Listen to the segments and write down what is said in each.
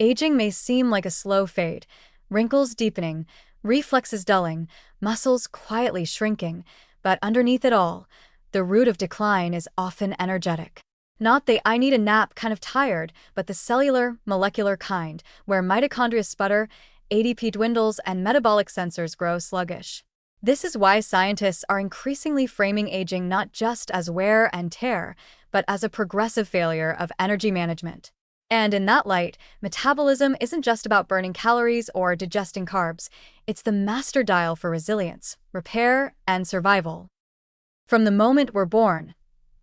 Aging may seem like a slow fade, wrinkles deepening, reflexes dulling, muscles quietly shrinking, but underneath it all, the root of decline is often energetic. Not the "I need a nap" kind of tired, but the cellular, molecular kind, where mitochondria sputter, ADP dwindles, and metabolic sensors grow sluggish. This is why scientists are increasingly framing aging not just as wear and tear, but as a progressive failure of energy management. And in that light, metabolism isn't just about burning calories or digesting carbs. It's the master dial for resilience, repair, and survival. From the moment we're born,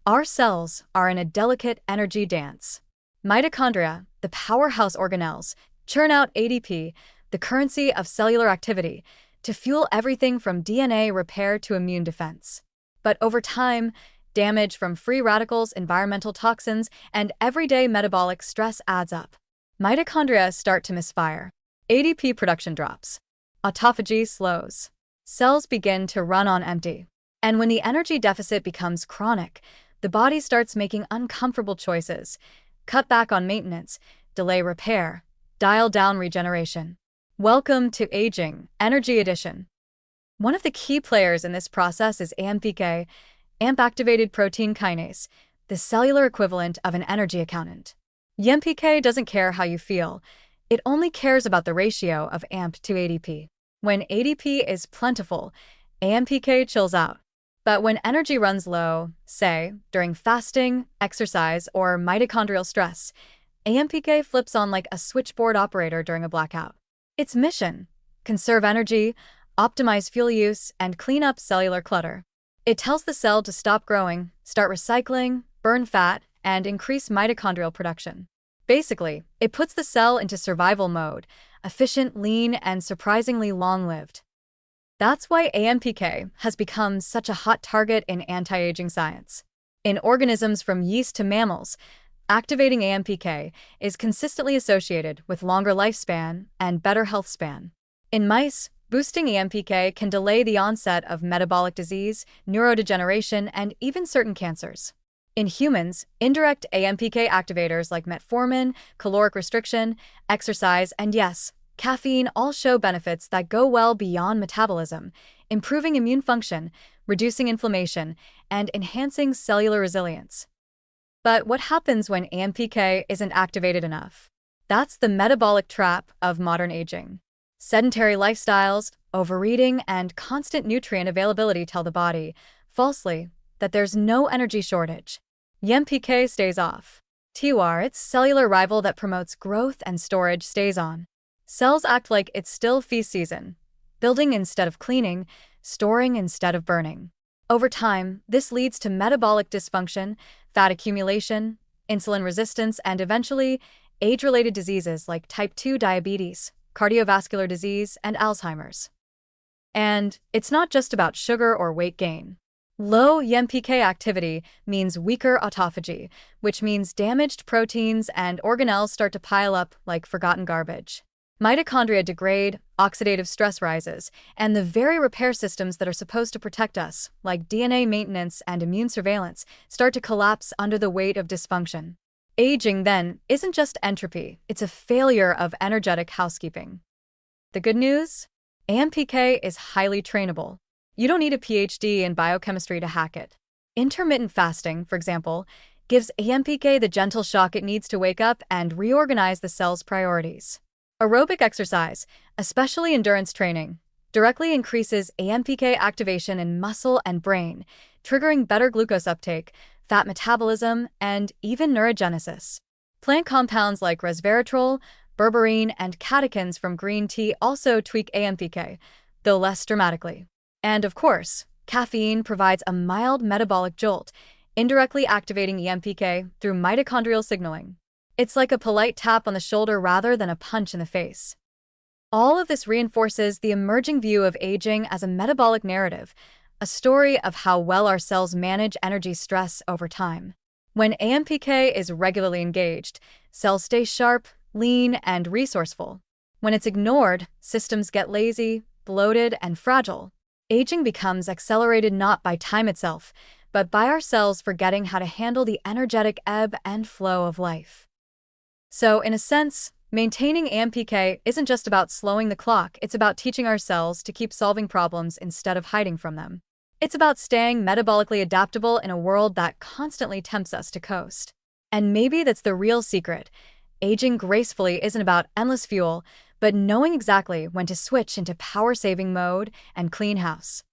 our cells are in a delicate energy dance. Mitochondria, the powerhouse organelles, churn out ADP, the currency of cellular activity, to fuel everything from DNA repair to immune defense. But over time, damage from free radicals, environmental toxins, and everyday metabolic stress adds up. Mitochondria start to misfire. ADP production drops. Autophagy slows. Cells begin to run on empty. And when the energy deficit becomes chronic, the body starts making uncomfortable choices. Cut back on maintenance, delay repair, dial down regeneration. Welcome to Aging, Energy Edition. One of the key players in this process is AMPK, AMP-activated protein kinase, the cellular equivalent of an energy accountant. AMPK doesn't care how you feel. It only cares about the ratio of AMP to ADP. When ADP is plentiful, AMPK chills out. But when energy runs low, say, during fasting, exercise, or mitochondrial stress, AMPK flips on like a switchboard operator during a blackout. Its mission: conserve energy, optimize fuel use, and clean up cellular clutter. It tells the cell to stop growing, start recycling, burn fat, and increase mitochondrial production. Basically, it puts the cell into survival mode, efficient, lean, and surprisingly long-lived. That's why AMPK has become such a hot target in anti-aging science. In organisms from yeast to mammals, activating AMPK is consistently associated with longer lifespan and better health span. In mice, boosting AMPK can delay the onset of metabolic disease, neurodegeneration, and even certain cancers. In humans, indirect AMPK activators like metformin, caloric restriction, exercise, and yes, caffeine all show benefits that go well beyond metabolism, improving immune function, reducing inflammation, and enhancing cellular resilience. But what happens when AMPK isn't activated enough? That's the metabolic trap of modern aging. Sedentary lifestyles, overeating, and constant nutrient availability tell the body, falsely, that there's no energy shortage. AMPK stays off. TUR, its cellular rival that promotes growth and storage, stays on. Cells act like it's still feast season, building instead of cleaning, storing instead of burning. Over time, this leads to metabolic dysfunction, fat accumulation, insulin resistance, and eventually, age-related diseases like type 2 diabetes, cardiovascular disease, and Alzheimer's. And it's not just about sugar or weight gain. Low AMPK activity means weaker autophagy, which means damaged proteins and organelles start to pile up like forgotten garbage. Mitochondria degrade, oxidative stress rises, and the very repair systems that are supposed to protect us, like DNA maintenance and immune surveillance, start to collapse under the weight of dysfunction. Aging, then, isn't just entropy, it's a failure of energetic housekeeping. The good news? AMPK is highly trainable. You don't need a PhD in biochemistry to hack it. Intermittent fasting, for example, gives AMPK the gentle shock it needs to wake up and reorganize the cell's priorities. Aerobic exercise, especially endurance training, directly increases AMPK activation in muscle and brain, triggering better glucose uptake, fat metabolism, and even neurogenesis. Plant compounds like resveratrol, berberine, and catechins from green tea also tweak AMPK, though less dramatically. And of course, caffeine provides a mild metabolic jolt, indirectly activating AMPK through mitochondrial signaling. It's like a polite tap on the shoulder rather than a punch in the face. All of this reinforces the emerging view of aging as a metabolic narrative, a story of how well our cells manage energy stress over time. When AMPK is regularly engaged, cells stay sharp, lean, and resourceful. When it's ignored, systems get lazy, bloated, and fragile. Aging becomes accelerated not by time itself, but by our cells forgetting how to handle the energetic ebb and flow of life. So, in a sense, Maintaining AMPK isn't just about slowing the clock, it's about teaching our cells to keep solving problems instead of hiding from them. It's about staying metabolically adaptable in a world that constantly tempts us to coast. And maybe that's the real secret. Aging gracefully isn't about endless fuel, but knowing exactly when to switch into power-saving mode and clean house.